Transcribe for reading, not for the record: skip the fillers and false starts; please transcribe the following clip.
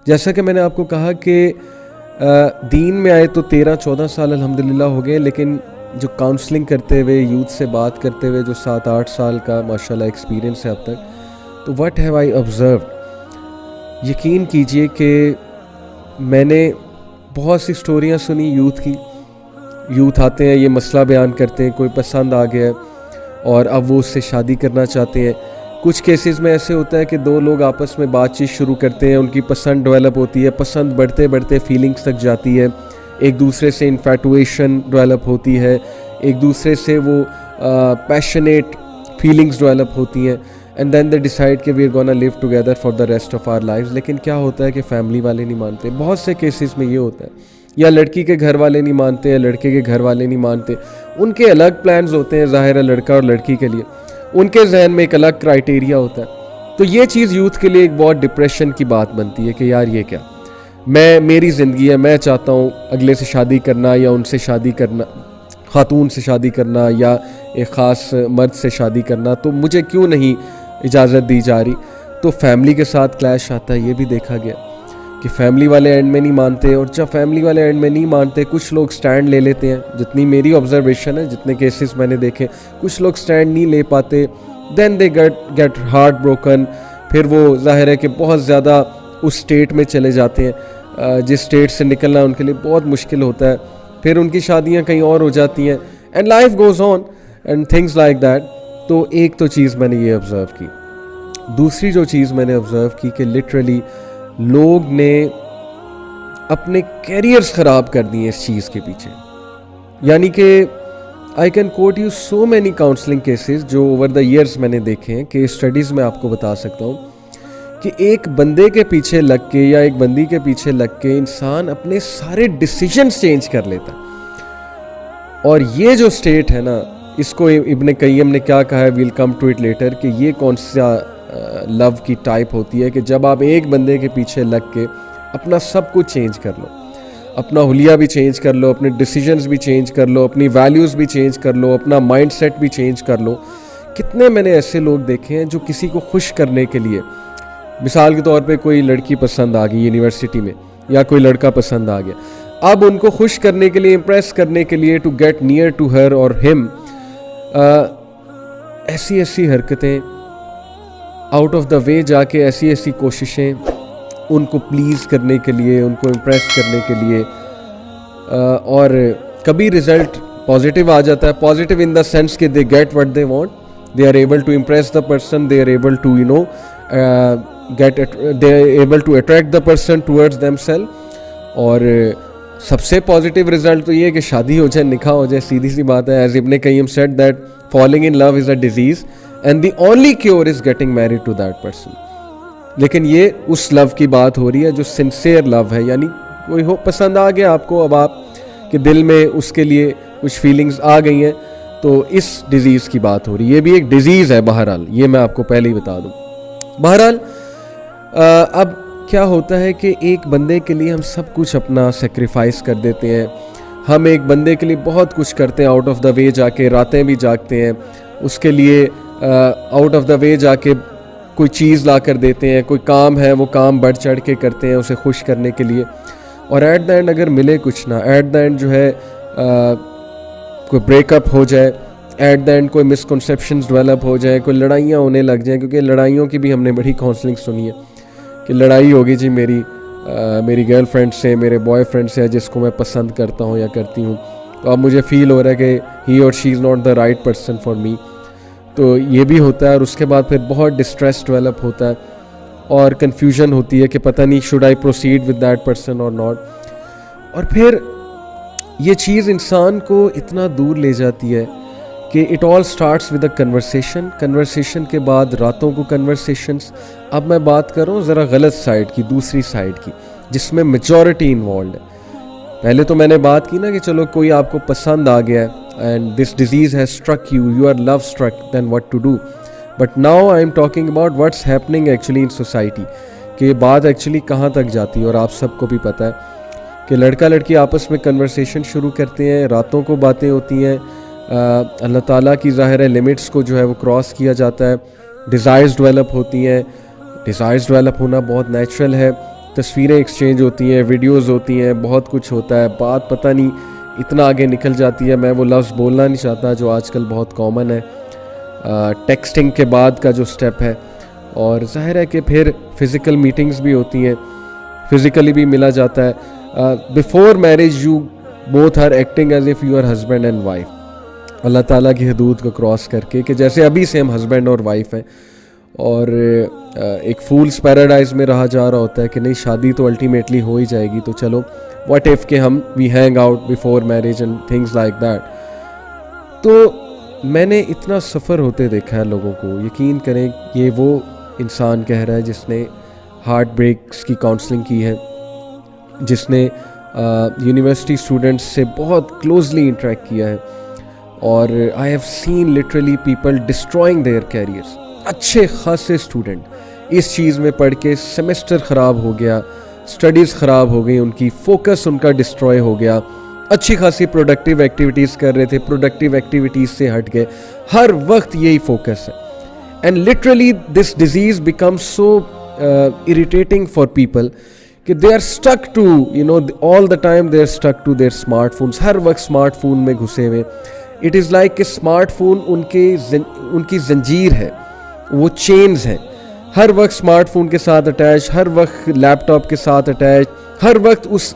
جیسا کہ میں نے آپ کو کہا کہ دین میں آئے تو 13-14 سال الحمدللہ ہو گئے، لیکن جو کاؤنسلنگ کرتے ہوئے، یوتھ سے بات کرتے ہوئے جو 7-8 سال کا ماشاءاللہ ایکسپیرینس ہے اب تک، تو واٹ ہیو آئی آبزروڈ، یقین کیجئے کہ میں نے بہت سی سٹوریاں سنی یوتھ کی. یوتھ آتے ہیں، یہ مسئلہ بیان کرتے ہیں، کوئی پسند آ گیا ہے اور اب وہ اس سے شادی کرنا چاہتے ہیں. کچھ کیسز میں ایسے ہوتا ہے کہ دو لوگ آپس میں بات چیت شروع کرتے ہیں، ان کی پسند ڈیولپ ہوتی ہے، پسند بڑھتے بڑھتے فیلنگز تک جاتی ہے، ایک دوسرے سے انفیٹویشن ڈیولپ ہوتی ہے، ایک دوسرے سے وہ پیشنیٹ فیلنگز ڈیولپ ہوتی ہیں، اینڈ دین دے ڈیسائیڈ کہ we are gonna live together for the rest of our lives. لیکن کیا ہوتا ہے کہ فیملی والے نہیں مانتے. بہت سے کیسز میں یہ ہوتا ہے، یا لڑکی کے گھر والے نہیں مانتے یا لڑکے کے گھر والے نہیں مانتے. ان کے الگ پلانز ہوتے ہیں ظاہر ہے لڑکا اور لڑکی کے لیے، ان کے ذہن میں ایک الگ کرائٹیریا ہوتا ہے. تو یہ چیز یوتھ کے لیے ایک بہت ڈپریشن کی بات بنتی ہے کہ یار یہ کیا، میری زندگی ہے، میں چاہتا ہوں اگلے سے شادی کرنا یا ان سے شادی کرنا، خاتون سے شادی کرنا یا ایک خاص مرد سے شادی کرنا، تو مجھے کیوں نہیں اجازت دی جا رہی. تو فیملی کے ساتھ کلیش آتا ہے. یہ بھی دیکھا گیا کہ فیملی والے اینڈ میں نہیں مانتے، اور جب فیملی والے اینڈ میں نہیں مانتے کچھ لوگ سٹینڈ لے لیتے ہیں. جتنی میری آبزرویشن ہے، جتنے کیسز میں نے دیکھے، کچھ لوگ سٹینڈ نہیں لے پاتے، دین دے گیٹ ہارٹ بروکن. پھر وہ ظاہر ہے کہ بہت زیادہ اس سٹیٹ میں چلے جاتے ہیں جس سٹیٹ سے نکلنا ان کے لیے بہت مشکل ہوتا ہے. پھر ان کی شادیاں کہیں اور ہو جاتی ہیں، and life goes on and things like that. تو ایک تو چیز میں نے یہ آبزرو کی. دوسری جو چیز میں نے آبزرو کی کہ لٹرلی لوگ نے اپنے کیریئرز خراب کر دیے اس چیز کے پیچھے. یعنی کہ I can quote you so many counselling cases جو اوور دا ایئرس میں نے دیکھے ہیں، کہ اسٹڈیز میں آپ کو بتا سکتا ہوں کہ ایک بندے کے پیچھے لگ کے یا ایک بندی کے پیچھے لگ کے انسان اپنے سارے ڈیسیجنز چینج کر لیتا ہے. اور یہ جو سٹیٹ ہے نا، اس کو ابن قیم نے کیا کہا ہے، well come to it later, کہ یہ کون سا لو کی ٹائپ ہوتی ہے کہ جب آپ ایک بندے کے پیچھے لگ کے اپنا سب کچھ چینج کر لو، اپنا حلیہ بھی چینج کر لو، اپنے ڈیسیجنز بھی چینج کر لو، اپنی ویلیوز بھی چینج کر لو، اپنا مائنڈ سیٹ بھی چینج کر لو. کتنے میں نے ایسے لوگ دیکھے ہیں جو کسی کو خوش کرنے کے لیے، مثال کے طور پہ کوئی لڑکی پسند آ گئی یونیورسٹی میں، یا کوئی لڑکا پسند آ گیا، اب ان کو خوش کرنے کے لیے، امپریس کرنے کے لیے، to get near to her اور ہم، ایسی حرکتیں، آؤٹ آف دا وے جا کے ایسی کوششیں ان کو پلیز کرنے کے لیے، ان کو امپریس کرنے کے لیے. اور کبھی رزلٹ پازیٹیو آ جاتا ہے، پازیٹیو ان دا سینس کہ they get what they want, they are able to impress the person, they are able to they are able to attract the person towards themselves. اور سب سے positive result تو یہ ہے کہ شادی ہو جائے، نکاح ہو جائے. سیدھی سی بات ہے، as Ibn Qayyim said that falling in love is a disease and the only cure is getting married to that person. لیکن یہ اس لو کی بات ہو رہی ہے جو سنسیئر لو ہے، یعنی کوئی ہو پسند آ گیا آپ کو، اب آپ کے دل میں اس کے لیے کچھ فیلنگز آ گئی ہیں، تو اس ڈیزیز کی بات ہو رہی ہے. یہ بھی ایک ڈیزیز ہے بہرحال، یہ میں آپ کو پہلے ہی بتا دوں. بہرحال اب کیا ہوتا ہے کہ ایک بندے کے لیے ہم سب کچھ اپنا سیکریفائس کر دیتے ہیں. ہم ایک بندے کے لیے بہت کچھ کرتے ہیں، آؤٹ آف دا وے جا کے راتیں بھی جاگتے ہیں اس کے لیے، آؤٹ آف دا وے جا کے کوئی چیز لا کر دیتے ہیں، کوئی کام ہے وہ کام بڑھ چڑھ کے کرتے ہیں اسے خوش کرنے کے لیے. اور ایٹ دا اینڈ اگر ملے کچھ نہ، ایٹ دا اینڈ جو ہے کوئی بریک اپ ہو جائے، ایٹ دا اینڈ کوئی مسکنسیپشنز ڈیولپ ہو جائیں، کوئی لڑائیاں ہونے لگ جائیں. کیونکہ لڑائیوں کی بھی ہم نے بڑی کاؤنسلنگ سنی ہے کہ لڑائی ہوگی جی میری گرل فرینڈ سے، میرے بوائے فرینڈ سے، جس کو میں پسند کرتا ہوں یا کرتی ہوں، تو اب مجھے فیل ہو رہا ہے کہ ہی اور she is not the right person for me. تو یہ بھی ہوتا ہے. اور اس کے بعد پھر بہت ڈسٹریس ڈیولپ ہوتا ہے اور کنفیوژن ہوتی ہے کہ پتہ نہیں should I proceed with that person اور ناٹ. اور پھر یہ چیز انسان کو اتنا دور لے جاتی ہے کہ it all starts with a conversation کے بعد راتوں کو کنورسیشنس. اب میں بات کر رہا ہوں ذرا غلط سائڈ کی، دوسری سائڈ کی، جس میں میجورٹی انوالوڈ ہے. پہلے تو میں نے بات کی نا کہ چلو کوئی آپ کو پسند آ گیا ہے and this disease has struck you are love struck, then what to do. But now I am talking about what's happening actually in society, کہ یہ بات ایکچولی کہاں تک جاتی ہے. اور آپ سب کو بھی پتہ ہے کہ لڑکا لڑکی آپس میں کنورسیشن شروع کرتے ہیں، راتوں کو باتیں ہوتی ہیں، اللہ تعالیٰ کی ظاہر ہے لمٹس کو جو ہے وہ کراس کیا جاتا ہے، ڈیزائرز ڈیولپ ہوتی ہیں. ڈیزائرز ڈیولپ ہونا بہت نیچرل ہے. تصویریں ایکسچینج ہوتی ہیں, ویڈیوز ہوتی ہیں, بہت کچھ ہوتا ہے, بات پتہ نہیں اتنا آگے نکل جاتی ہے. میں وہ لفظ بولنا نہیں چاہتا جو آج کل بہت کامن ہے, ٹیکسٹنگ کے بعد کا جو سٹیپ ہے. اور ظاہر ہے کہ پھر فزیکل میٹنگز بھی ہوتی ہیں, فزیکلی بھی ملا جاتا ہے. Before marriage you both are acting as if you are husband and wife, اللہ تعالیٰ کی حدود کو کراس کر کے, کہ جیسے ابھی سے ہم ہسبینڈ اور وائف ہیں. اور ایک فولس پیراڈائز میں رہا جا رہا ہوتا ہے کہ نہیں شادی تو الٹیمیٹلی ہو ہی جائے گی, تو چلو واٹ ایف کہ ہم we hang out before marriage and things like that. تو میں نے اتنا سفر ہوتے دیکھا ہے لوگوں کو. یقین کریں یہ وہ انسان کہہ رہا ہے جس نے ہارٹ بریکس کی کاؤنسلنگ کی ہے, جس نے یونیورسٹی اسٹوڈنٹس سے بہت کلوزلی انٹریکٹ کیا ہے. اور I have seen literally people destroying their careers. اچھے خاصے اسٹوڈنٹ اس چیز میں پڑھ کے سیمسٹر خراب ہو گیا, اسٹڈیز خراب ہو گئی ان کی, فوکس ان کا ڈسٹروائے ہو گیا. اچھی خاصی پروڈکٹیو ایکٹیویٹیز کر رہے تھے, پروڈکٹیو ایکٹیویٹیز سے ہٹ گئے, ہر وقت یہی فوکس ہے. And literally this disease become so irritating for people کہ they are stuck to all the time they are stuck to their smart phones, ہر وقت اسمارٹ فون میں گھسے ہوئے. اٹ از لائک کہ اسمارٹ فون ان کی زنجیر ہے, وہ چینز ہیں, ہر وقت اسمارٹ فون کے ساتھ اٹیچ, ہر وقت لیپ ٹاپ کے ساتھ اٹیچ, ہر وقت اس